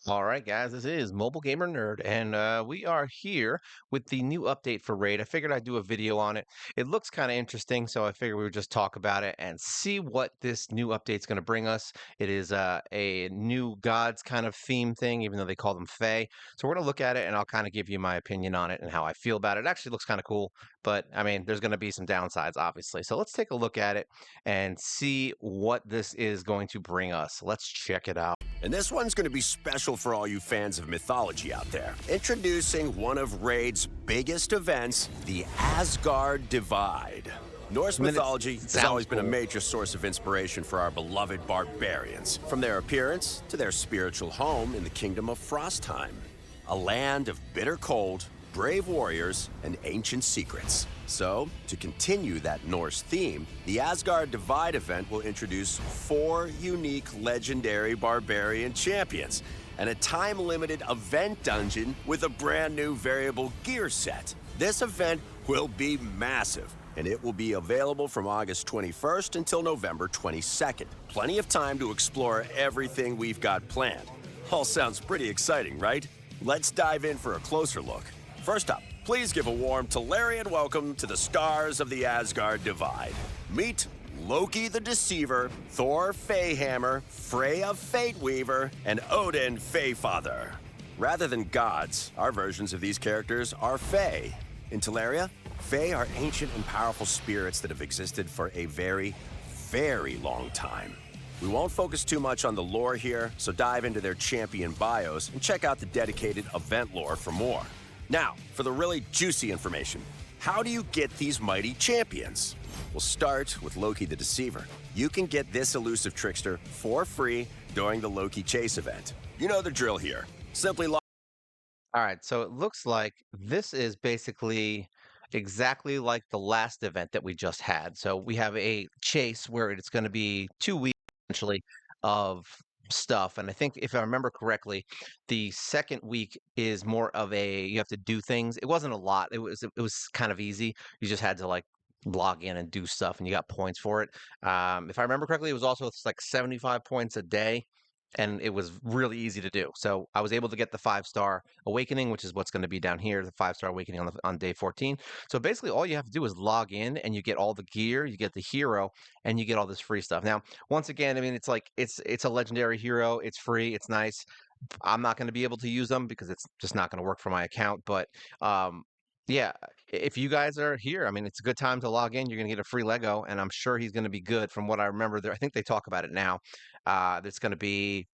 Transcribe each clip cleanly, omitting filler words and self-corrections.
All right, guys, this is Mobile Gamer Nerd, and we are here with the new update for Raid. I figured I'd do a video on it. It looks kind of interesting, so I figured we would just talk about it and see what this new update's going to bring us. It is a new gods kind of theme thing, even though they call them Fae. So we're going to look at it, and I'll kind of give you my opinion on it and how I feel about it. It actually looks kind of cool, but I mean, there's going to be some downsides, obviously. So let's take a look at it and see what this is going to bring us. Let's check it out. And this one's going to be special for all you fans of mythology out there. Introducing one of Raid's biggest events, the Asgard Divide. Norse mythology has always been a major source of inspiration for our beloved barbarians, from their appearance to their spiritual home in the kingdom of Frostheim, a land of bitter cold, brave warriors, and ancient secrets. So, to continue that Norse theme, the Asgard Divide event will introduce 4 unique legendary barbarian champions and a time-limited event dungeon with a brand new variable gear set. This event will be massive, and it will be available from August 21st until November 22nd. Plenty of time to explore everything we've got planned. All sounds pretty exciting, right? Let's dive in for a closer look. First up, please give a warm Tolarian welcome to the stars of the Asgard Divide. Meet Loki the Deceiver, Thor Feyhammer, Freya Fateweaver, and Odin Feyfather. Rather than gods, our versions of these characters are Fey. In Teleria, Fey are ancient and powerful spirits that have existed for a very, very long time. We won't focus too much on the lore here, so dive into their champion bios and check out the dedicated event lore for more. Now, for the really juicy information. How do you get these mighty champions? We'll start with Loki the Deceiver. You can get this elusive trickster for free during the Loki Chase event. You know the drill here. Simply log. All right, so it looks like this is basically exactly like the last event that we just had. So we have a chase where it's going to be 2 weeks essentially of stuff. And I think if I remember correctly, the second week is more of a you have to do things. It wasn't a lot. It was kind of easy. You just had to like log in and do stuff and you got points for it. If I remember correctly, it was also like 75 points a day and it was really easy to do. So I was able to get the 5-star awakening, which is what's going to be down here, the 5-star awakening on day 14. So basically all you have to do is log in and you get all the gear, you get the hero, and you get all this free stuff. Now, once again, I mean, it's like it's a legendary hero, it's free, it's nice. I'm not going to be able to use them because it's just not going to work for my account, but yeah, if you guys are here, I mean, it's a good time to log in. You're going to get a free Lego, and I'm sure he's going to be good from what I remember there. I think they talk about it now. That's going to be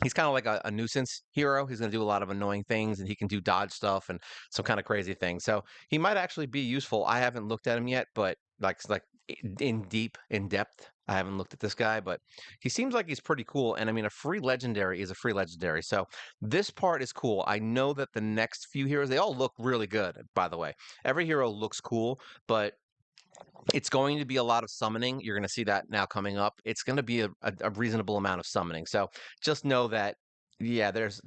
he's kind of like a nuisance hero. He's going to do a lot of annoying things and he can do dodge stuff and some kind of crazy things. So he might actually be useful. I haven't looked at him yet, but like in depth, I haven't looked at this guy, but he seems like he's pretty cool. And I mean, a free legendary is a free legendary. So this part is cool. I know that the next few heroes, they all look really good, by the way. Every hero looks cool, but it's going to be a lot of summoning. You're going to see that now coming up. It's going to be a reasonable amount of summoning. So just know that, yeah, this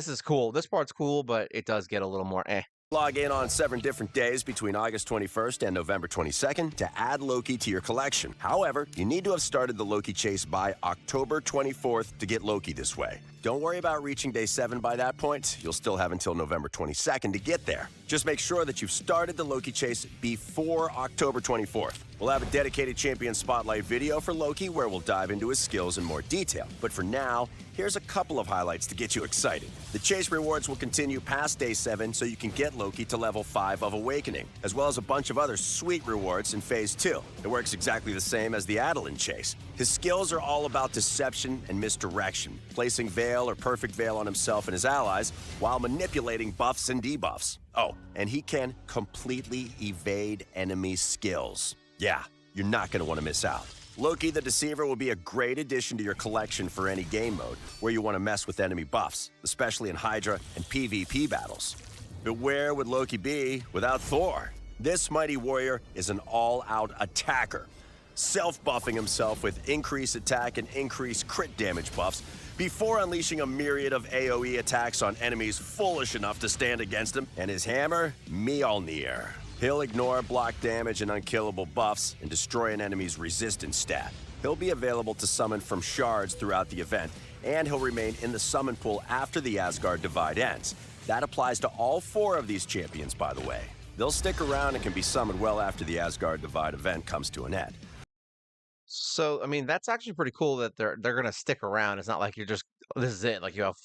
is cool. This part's cool, but it does get a little more eh. Log in on 7 different days between August 21st and November 22nd to add Loki to your collection. However, you need to have started the Loki chase by October 24th to get Loki this way. Don't worry about reaching day 7 by that point. You'll still have until November 22nd to get there. Just make sure that you've started the Loki chase before October 24th. We'll have a dedicated champion spotlight video for Loki where we'll dive into his skills in more detail. But for now, here's a couple of highlights to get you excited. The chase rewards will continue past day 7 so you can get Loki to level 5 of Awakening, as well as a bunch of other sweet rewards in Phase 2. It works exactly the same as the Adeline chase. His skills are all about deception and misdirection, placing Veil or Perfect Veil on himself and his allies while manipulating buffs and debuffs. Oh, and he can completely evade enemy skills. Yeah, you're not going to want to miss out. Loki the Deceiver will be a great addition to your collection for any game mode where you want to mess with enemy buffs, especially in Hydra and PvP battles. But where would Loki be without Thor? This mighty warrior is an all-out attacker, self-buffing himself with increased attack and increased crit damage buffs before unleashing a myriad of AoE attacks on enemies foolish enough to stand against him, and his hammer, Mjolnir. He'll ignore block damage and unkillable buffs and destroy an enemy's resistance stat. He'll be available to summon from shards throughout the event, and he'll remain in the summon pool after the Asgard Divide ends. That applies to all 4 of these champions, by the way. They'll stick around and can be summoned well after the Asgard Divide event comes to an end. So, I mean, that's actually pretty cool that they're gonna stick around. It's not like you're just this is it. Like you have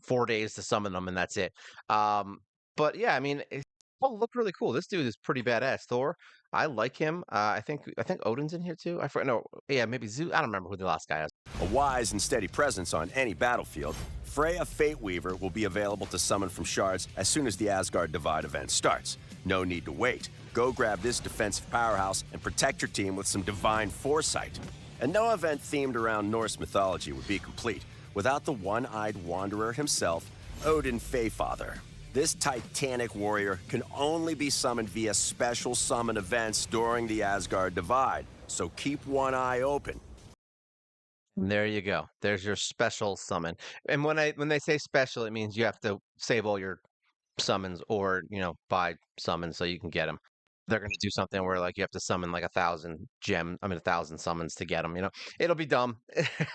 4 days to summon them and that's it. Um, but yeah, I mean, it all look really cool. This dude is pretty badass. Thor, I like him. I think Odin's in here too. I forget. No, yeah, maybe Zeus. I don't remember who the last guy is. A wise and steady presence on any battlefield, Freya Fateweaver will be available to summon from shards as soon as the Asgard Divide event starts. No need to wait. Go grab this defensive powerhouse and protect your team with some divine foresight. And no event themed around Norse mythology would be complete without the one-eyed wanderer himself, Odin Feyfather. This titanic warrior can only be summoned via special summon events during the Asgard Divide, so keep one eye open. And there you go. There's your special summon. And when they say special, it means you have to save all your summons or buy summons so you can get them. They're going to do something where like you have to summon like 1,000 summons to get them. It'll be dumb.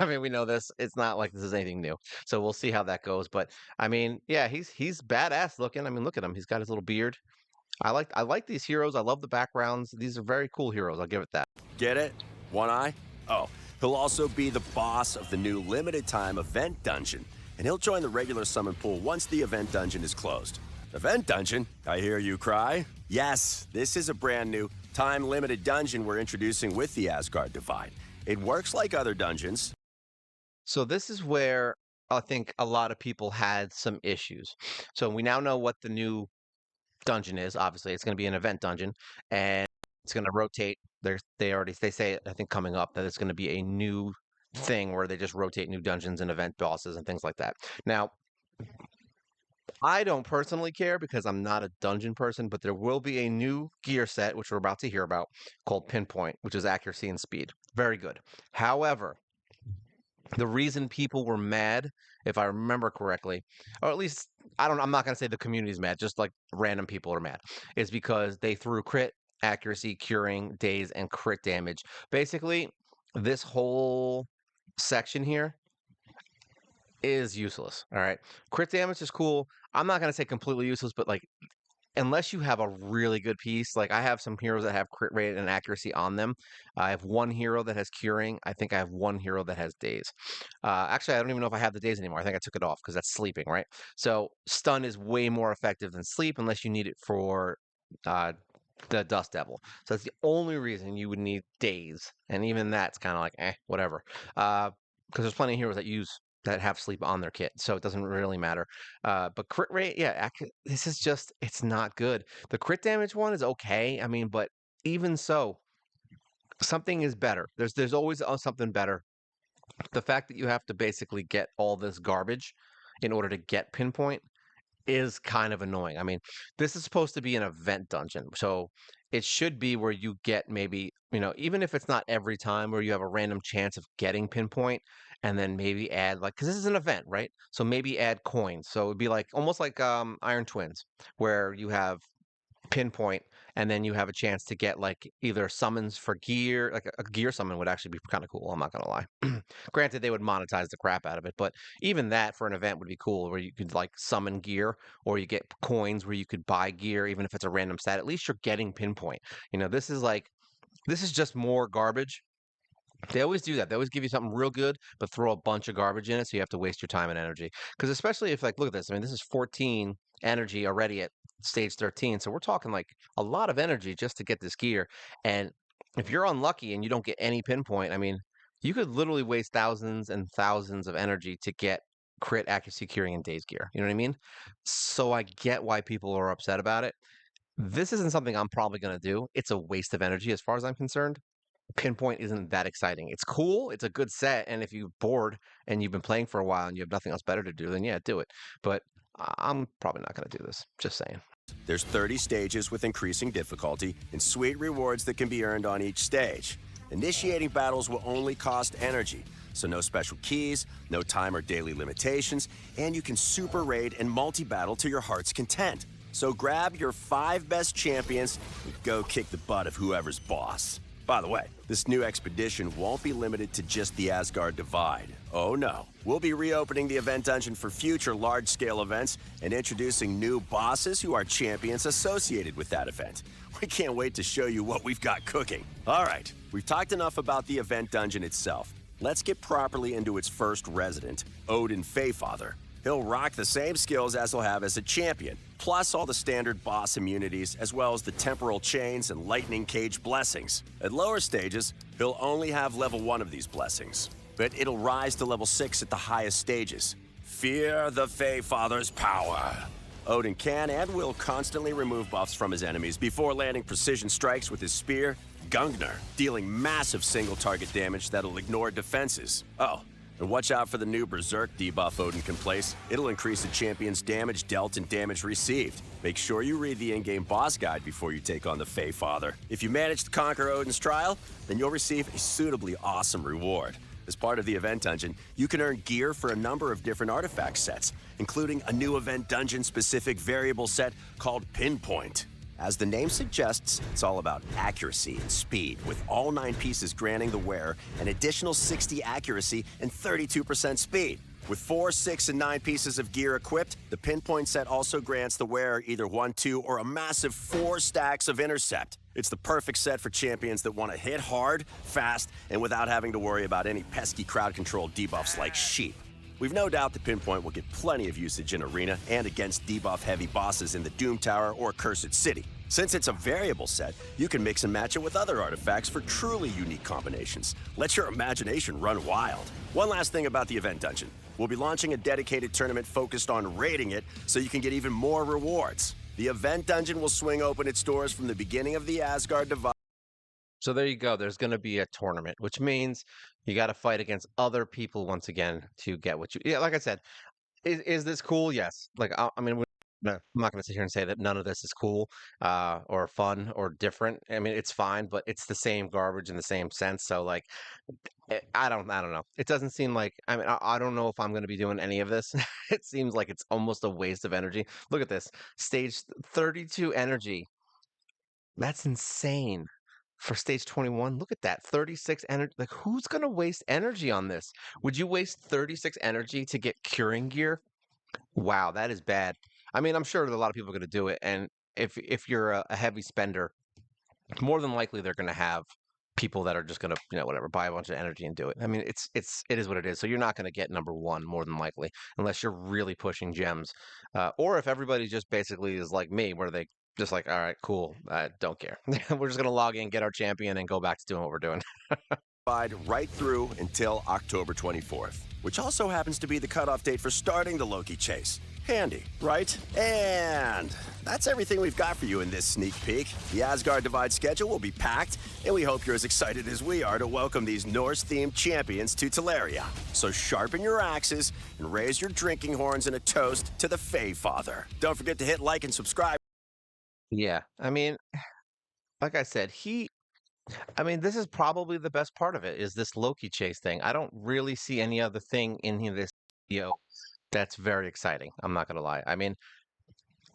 I mean, we know this. It's not like this is anything new. So we'll see how that goes. But I mean, yeah, he's badass looking. I mean, look at him. He's got his little beard. I like these heroes. I love the backgrounds. These are very cool heroes. I'll give it that. Get it? One eye? Oh, he'll also be the boss of the new limited time event dungeon, and he'll join the regular summon pool once the event dungeon is closed. Event dungeon? I hear you cry. Yes, this is a brand new time-limited dungeon we're introducing with the Asgard Divide. It works like other dungeons. So this is where I think a lot of people had some issues. So we now know what the new dungeon is. Obviously, it's going to be an event dungeon, and it's going to rotate. They say I think coming up that it's going to be a new thing where they just rotate new dungeons and event bosses and things like that. Now, I don't personally care because I'm not a dungeon person, but there will be a new gear set, which we're about to hear about, called Pinpoint, which is accuracy and speed. Very good. However, the reason people were mad, if I remember correctly, or at least I'm not going to say the community's mad, just like random people are mad, is because they threw crit, accuracy, curing, days, and crit damage. Basically, this whole section here is useless. All right. Crit damage is cool. I'm not going to say completely useless, but like unless you have a really good piece, like I have some heroes that have crit rate and accuracy on them. I have one hero that has curing. I think I have one hero that has days. Actually, I don't even know if I have the days anymore. I think I took it off because that's sleeping, right? So stun is way more effective than sleep unless you need it for the Dust Devil. So that's the only reason you would need days. And even that's kind of like, whatever. Because there's plenty of heroes that have sleep on their kit, so it doesn't really matter. But crit rate, yeah, this is just, it's not good. The crit damage one is okay. I mean, but even so, something is better. There's always something better. The fact that you have to basically get all this garbage in order to get Pinpoint is kind of annoying. I mean, this is supposed to be an event dungeon, so it should be where you get maybe, even if it's not every time, where you have a random chance of getting Pinpoint, and then maybe add like, because this is an event, right? So maybe add coins. So it'd be like almost like Iron Twins, where you have Pinpoint, and then you have a chance to get like either summons for gear, like a gear summon would actually be kind of cool. I'm not gonna lie. Granted, they would monetize the crap out of it, but even that for an event would be cool, where you could like summon gear, or you get coins where you could buy gear, even if it's a random stat. At least you're getting Pinpoint. This is just more garbage. They always do that. They always give you something real good, but throw a bunch of garbage in it, so you have to waste your time and energy. Because especially if, like, look at this. I mean, this is 14 energy already at stage 13, so we're talking like a lot of energy just to get this gear. And if you're unlucky and you don't get any Pinpoint, I mean, you could literally waste thousands and thousands of energy to get crit, accuracy, curing, and days gear. You know what I mean? So I get why people are upset about it. This isn't something I'm probably going to do. It's a waste of energy as far as I'm concerned. Pinpoint isn't that exciting. It's cool, it's a good set, and if you're bored and you've been playing for a while and you have nothing else better to do, then yeah, do it. But I'm probably not going to do this. Just saying. There's 30 stages with increasing difficulty and sweet rewards that can be earned on each stage. Initiating battles will only cost energy, so no special keys, no time or daily limitations, and you can super raid and multi-battle to your heart's content. So grab your 5 best champions and go kick the butt of whoever's boss. By the way, this new expedition won't be limited to just the Asgard Divide. Oh no. We'll be reopening the event dungeon for future large-scale events and introducing new bosses who are champions associated with that event. We can't wait to show you what we've got cooking. All right, we've talked enough about the event dungeon itself. Let's get properly into its first resident, Odin Feyfather. He'll rock the same skills as he'll have as a champion, plus all the standard boss immunities, as well as the temporal chains and lightning cage blessings. At lower stages, he'll only have level 1 of these blessings, but it'll rise to level 6 at the highest stages. Fear the Feyfather's power. Odin can and will constantly remove buffs from his enemies before landing precision strikes with his spear, Gungnir, dealing massive single-target damage that'll ignore defenses. Oh, and watch out for the new Berserk debuff Odin can place. It'll increase the champion's damage dealt and damage received. Make sure you read the in-game boss guide before you take on the Feyfather. If you manage to conquer Odin's trial, then you'll receive a suitably awesome reward. As part of the event dungeon, you can earn gear for a number of different artifact sets, including a new event dungeon-specific variable set called Pinpoint. As the name suggests, it's all about accuracy and speed, with all 9 pieces granting the wearer an additional 60 accuracy and 32% speed. With 4, 6, and 9 pieces of gear equipped, the Pinpoint set also grants the wearer either 1, 2, or a massive 4 stacks of intercept. It's the perfect set for champions that want to hit hard, fast, and without having to worry about any pesky crowd control debuffs like sheep. We've no doubt the Pinpoint will get plenty of usage in Arena and against debuff-heavy bosses in the Doom Tower or Cursed City. Since it's a variable set, you can mix and match it with other artifacts for truly unique combinations. Let your imagination run wild. One last thing about the event dungeon. We'll be launching a dedicated tournament focused on raiding it so you can get even more rewards. The event dungeon will swing open its doors from the beginning of the Asgard Divide. So there you go. There's going to be a tournament, which means you got to fight against other people once again to get what you. Yeah, like I said, is this cool? Yes. Like I mean, no, I'm not going to sit here and say that none of this is cool, or fun, or different. I mean, it's fine, but it's the same garbage in the same sense. So like, I don't know. It doesn't seem like. I mean, I don't know if I'm going to be doing any of this. It seems like it's almost a waste of energy. Look at this, stage 32 energy. That's insane. For stage 21, look at that. 36 energy. Like, who's going to waste energy on this? Would you waste 36 energy to get curing gear? Wow, that is bad. I mean, I'm sure that a lot of people are going to do it. And if you're a heavy spender, more than likely they're going to have people that are just going to, whatever, buy a bunch of energy and do it. I mean, it is what it is. So you're not going to get number 1 more than likely, unless you're really pushing gems. Or if everybody just basically is like me, where they just like, all right, cool, I don't care. We're just going to log in, get our champion, and go back to doing what we're doing. Right through until October 24th, which also happens to be the cutoff date for starting the Loki chase. Handy, right? And that's everything we've got for you in this sneak peek. The Asgard Divide schedule will be packed, and we hope you're as excited as we are to welcome these Norse-themed champions to Teleria. So sharpen your axes and raise your drinking horns in a toast to the Feyfather. Don't forget to hit like and subscribe. Yeah, I mean, like I said, I mean, this is probably the best part of it, is this Loki chase thing. I don't really see any other thing in this video that's very exciting. I'm not gonna lie. I mean,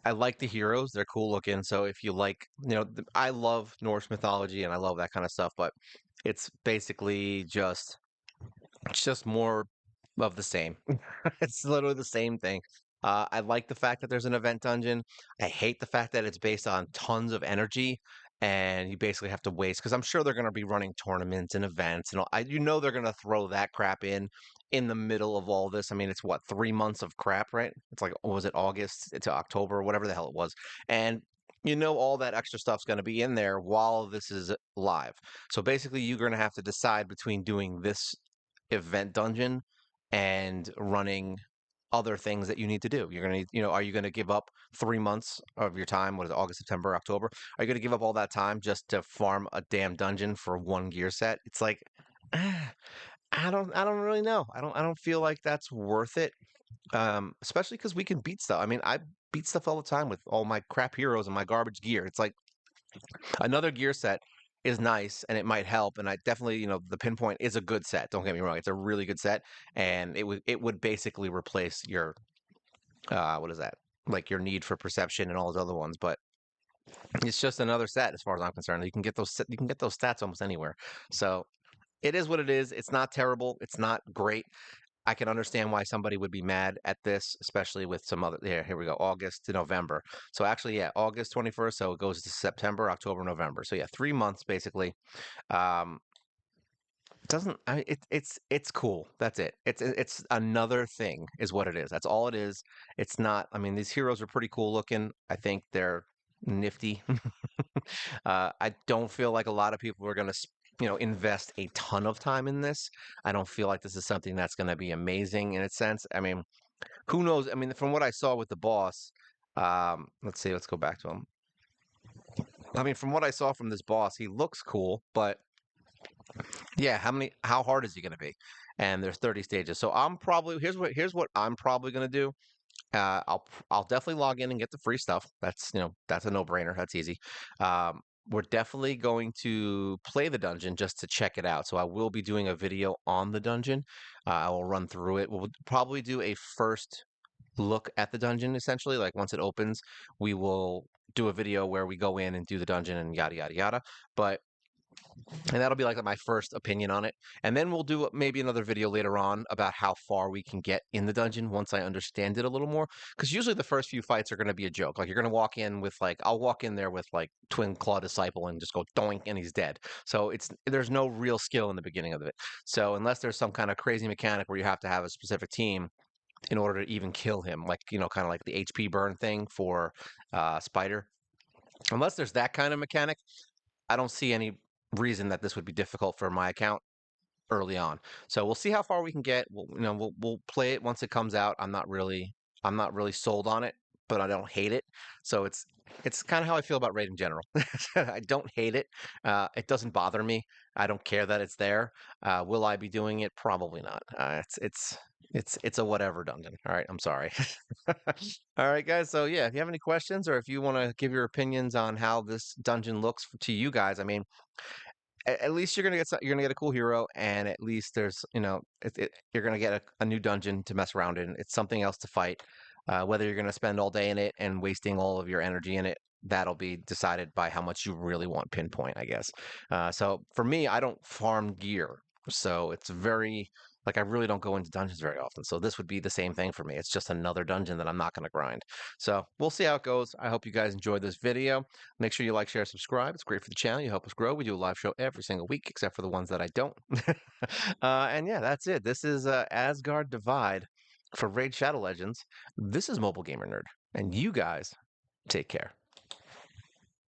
I like the heroes; they're cool looking. So if you like, I love Norse mythology and I love that kind of stuff. But it's basically it's just more of the same. It's literally the same thing. I like the fact that there's an event dungeon. I hate the fact that it's based on tons of energy and you basically have to waste, because I'm sure they're going to be running tournaments and events and all. They're going to throw that crap in the middle of all this. I mean, it's what, 3 months of crap, right? It's like, what was it, August to October, or whatever the hell it was, and all that extra stuff's going to be in there while this is live. So basically, you're going to have to decide between doing this event dungeon and running other things that you need to do. You're gonna, are you gonna give up 3 months of your time? What is it, August, September, October? Are you gonna give up all that time just to farm a damn dungeon for one gear set? It's like, I don't really know. I don't feel like that's worth it. Especially because we can beat stuff. I mean, I beat stuff all the time with all my crap heroes and my garbage gear. It's like another gear set is nice and it might help. And I definitely, the Pinpoint is a good set. Don't get me wrong. It's a really good set. And it would basically replace your, what is that? Like your need for perception and all those other ones. But It's just another stat as far as I'm concerned. You can get those stats almost anywhere. So it is what it is. It's not terrible. It's not great. I can understand why somebody would be mad at this, especially with some other. Yeah, here we go, August to November. So actually, yeah, August 21st. So it goes to September, October, November. So yeah, 3 months basically. Um, doesn't I, it's cool. That's it. It's another thing, is what it is. That's all it is. It's not. I mean, these heroes are pretty cool looking. I think they're nifty. I don't feel like a lot of people are going to, invest a ton of time in this. I don't feel like this is something that's going to be amazing in its sense. I mean, who knows? I mean, from what I saw with the boss, let's see, let's go back to him. I mean, from what I saw from this boss, he looks cool, but yeah, how hard is he going to be? And there's 30 stages. So I'm probably here's what I'm probably going to do. I'll definitely log in and get the free stuff. That's a no-brainer. That's easy. We're definitely going to play the dungeon just to check it out. So I will be doing a video on the dungeon. I will run through it. We'll probably do a first look at the dungeon essentially. Like once it opens, we will do a video where we go in and do the dungeon and yada yada yada. But and that'll be like my first opinion on it. And then we'll do maybe another video later on about how far we can get in the dungeon once I understand it a little more. Because usually the first few fights are going to be a joke. Like you're going to walk in with I'll walk in there with like Twin Claw Disciple and just go doink and he's dead. So there's no real skill in the beginning of it. So unless there's some kind of crazy mechanic where you have to have a specific team in order to even kill him, like, kind of like the HP burn thing for Spider. Unless there's that kind of mechanic, I don't see any reason that this would be difficult for my account early on. So we'll see how far we can get. We'll play it once it comes out. I'm not really sold on it, but I don't hate it. So it's kind of how I feel about Raid in general. I don't hate it. It doesn't bother me. I don't care that it's there. Will I be doing it? Probably not. It's a whatever dungeon. All right, I'm sorry. All right, guys. So yeah, if you have any questions or if you want to give your opinions on how this dungeon looks to you guys, I mean, at least you're gonna get a cool hero, and at least there's you're gonna get a new dungeon to mess around in. It's something else to fight. Whether you're gonna spend all day in it and wasting all of your energy in it, that'll be decided by how much you really want pinpoint, I guess. So for me, I don't farm gear, so it's very like I really don't go into dungeons very often. So this would be the same thing for me. It's just another dungeon that I'm not gonna grind. So we'll see how it goes. I hope you guys enjoyed this video. Make sure you like, share, subscribe. It's great for the channel. You help us grow. We do a live show every single week, except for the ones that I don't. And yeah, that's it. This is Asgard Divide for Raid Shadow Legends. This is Mobile Gamer Nerd, and you guys take care.